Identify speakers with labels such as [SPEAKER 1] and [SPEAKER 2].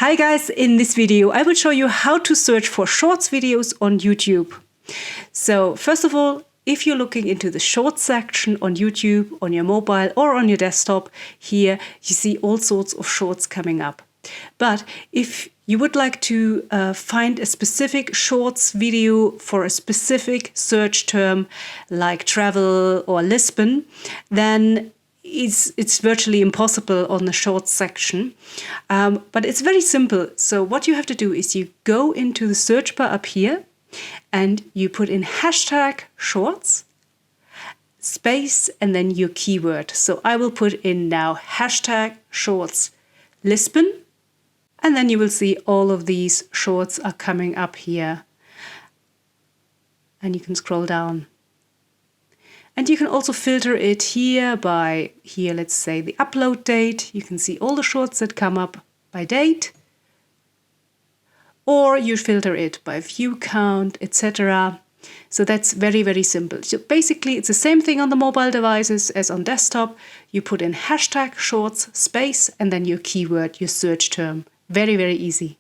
[SPEAKER 1] Hi guys, in this video I will show you how to search for shorts videos on YouTube. So first of all, if you're looking into the shorts section on YouTube, on your mobile or on your desktop, here you see all sorts of shorts coming up. But if you would like to find a specific shorts video for a specific search term like travel or Lisbon, then it's virtually impossible on the shorts section. But it's very simple. So what you have to do is you go into the search bar up here and you put in hashtag shorts, space, and then your keyword. So I will put in now hashtag shorts Lisbon, and then you will see all of these shorts are coming up here. And you can scroll down. And you can also filter it here by, let's say the upload date. You can see all the shorts that come up by date. Or you filter it by view count, etc. So that's very, very simple. So basically it's the same thing on the mobile devices as on desktop. You put in hashtag shorts, space, and then your keyword, your search term. Very, very easy.